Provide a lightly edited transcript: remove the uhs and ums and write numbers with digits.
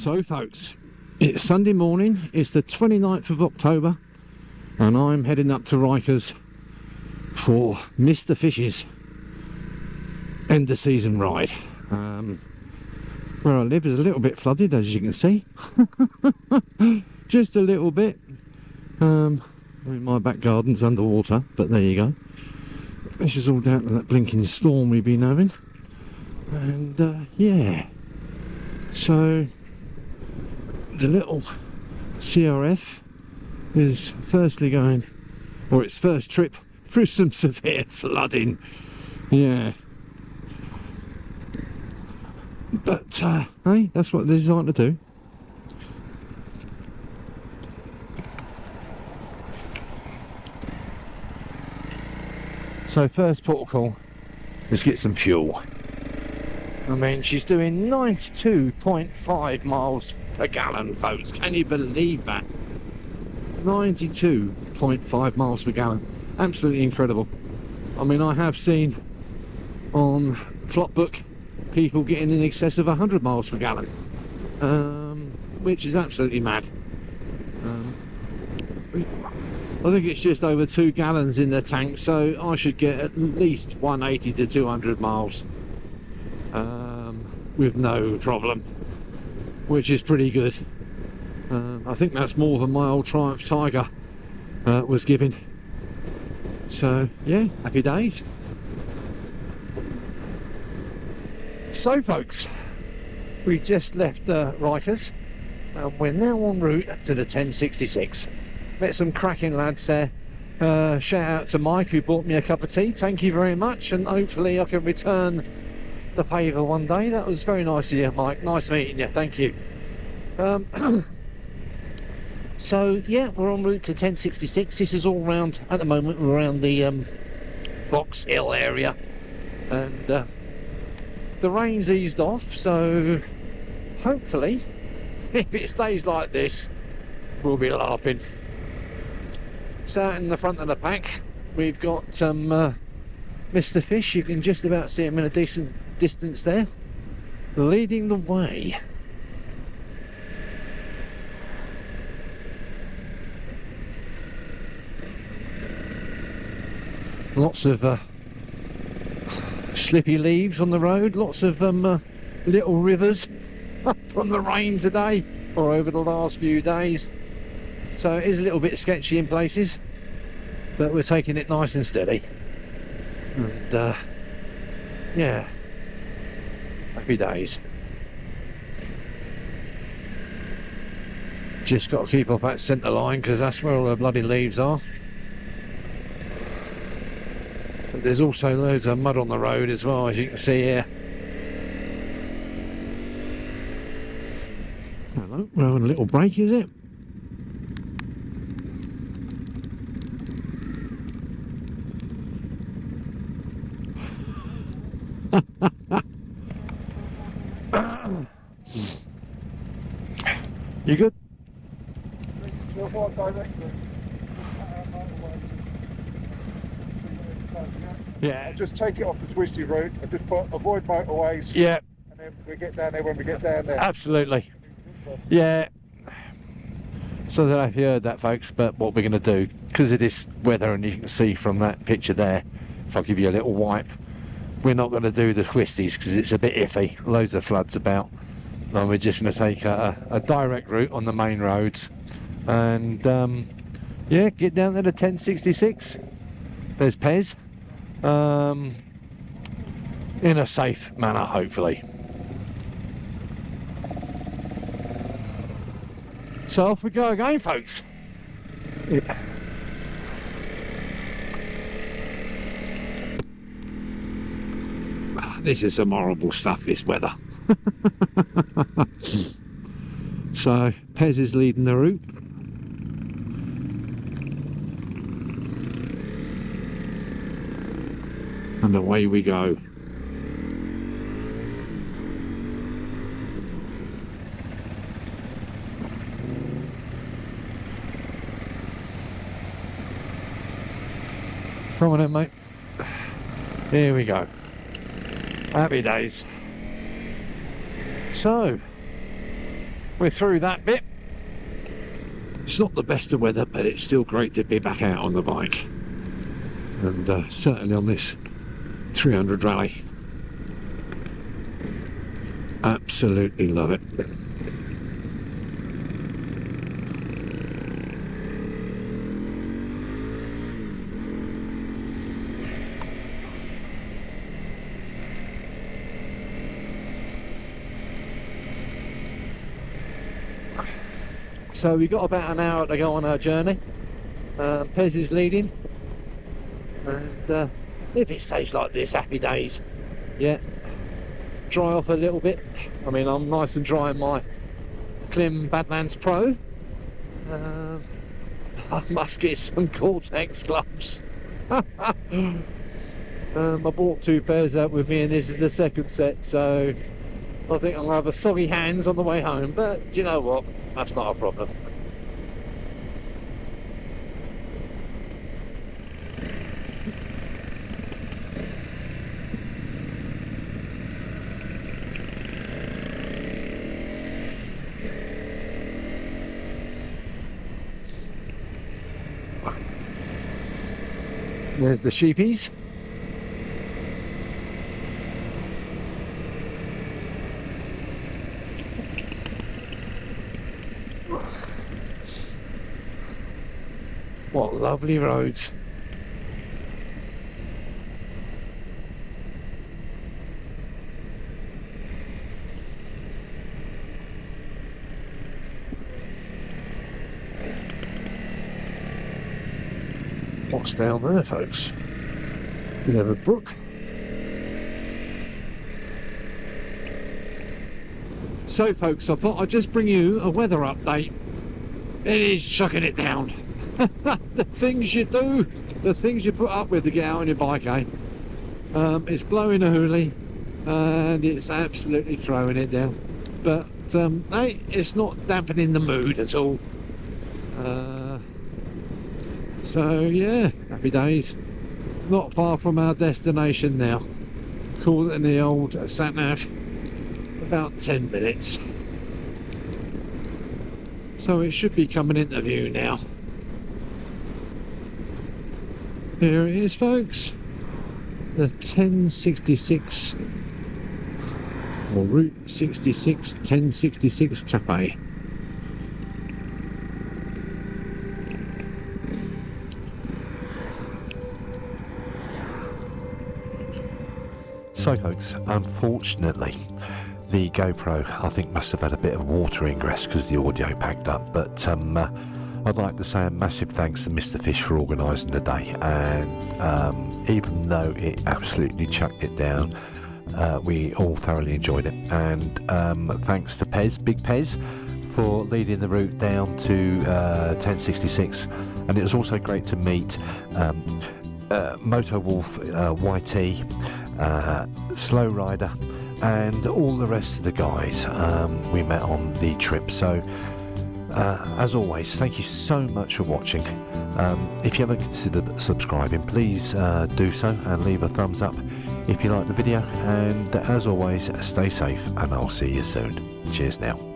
So folks, it's Sunday morning, it's the 29th of October, and I'm heading up to Rykas for Mr. Fish's end of season ride. Where I live is a little bit flooded, as you can see. Just a little bit. My back garden's underwater, but there you go. This is all down to that blinking storm we've been having. And yeah, so the little CRF is firstly going, or its first trip through some severe flooding. Yeah, but hey, that's what they're designed to do. So first port of call is get some fuel. I mean, she's doing 92.5 miles per gallon, folks. Can you believe that? 92.5 miles per gallon. Absolutely incredible. I mean, I have seen on Flopbook people getting in excess of 100 miles per gallon, which is absolutely mad. I think it's just over 2 gallons in the tank, so I should get at least 180 to 200 miles with no problem, which is pretty good. I think that's more than my old Triumph Tiger was giving. So yeah, happy days. So folks, we just left Rykas and we're now en route to the 1066. Met some cracking lads there. Shout out to Mike who bought me a cup of tea. Thank you very much, and hopefully I can return the favour one day. That was very nice of you, Mike. Nice meeting you. Thank you. So yeah, we're en route to 1066. This is all round at the moment. We're around the Box Hill area, and the rain's eased off. So hopefully, if it stays like this, we'll be laughing. So out in the front of the pack, we've got Mr. Fish. You can just about see him in a decent distance there, leading the way. Lots of slippy leaves on the road, lots of little rivers from the rain today or over the last few days. So it is a little bit sketchy in places, but we're taking it nice and steady. And yeah, happy days. Just got to keep off that centre line because that's where all the bloody leaves are. But there's also loads of mud on the road as well, as you can see here. Hello, we're having a little break, is it? You good? Yeah. Just take it off the twisty route and just avoid motorways. Yeah. And then we get down there when we get down there. Absolutely. Yeah. So I don't know if you heard that, folks, but what we're going to do, because of this weather, and you can see from that picture there, if I give you a little wipe, we're not going to do the twisties because it's a bit iffy. Loads of floods about. And we're just going to take a direct route on the main roads and yeah, get down to the 1066. There's Pez, in a safe manner, hopefully. So off we go again, folks. Yeah. This is some horrible stuff, this weather. So Pez is leading the route. And away we go. Come on in, mate. Here we go. Happy days. So we're through that bit. It's not the best of weather, but it's still great to be back out on the bike, and certainly on this 300 rally. Absolutely love it. So we've got about an hour to go on our journey. Pez is leading, and if it stays like this, happy days. Yeah, dry off a little bit. I mean, I'm nice and dry in my Klim Badlands Pro. I must get some Cortex gloves. I bought 2 pairs out with me, and this is the second set, so I think I'll have a soggy hands on the way home, but do you know what? That's not a problem. There's the sheepies. What lovely roads. What's down there, folks? We have a brook. So folks, I thought I'd just bring you a weather update. It is chucking it down. The things you do, the things you put up with to get out on your bike, eh? It's blowing a hoolie and it's absolutely throwing it down. But hey, it's not dampening the mood at all. So yeah, happy days. Not far from our destination now. Call it in the old sat-nav. About 10 minutes. So it should be coming into view now. Here it is, folks. The 1066 or Route 66 1066 Cafe. So folks, unfortunately the GoPro I think must have had a bit of water ingress because the audio packed up, but I'd like to say a massive thanks to Mr. Fish for organising the day, and even though it absolutely chucked it down, we all thoroughly enjoyed it, and thanks to Pez, Big Pez, for leading the route down to 1066, and it was also great to meet Moto Wolf YT, Slow Rider, and all the rest of the guys we met on the trip. So as always, thank you so much for watching. If you haven't considered subscribing, please do so and leave a thumbs up if you like the video, and as always, stay safe and I'll see you soon. Cheers now.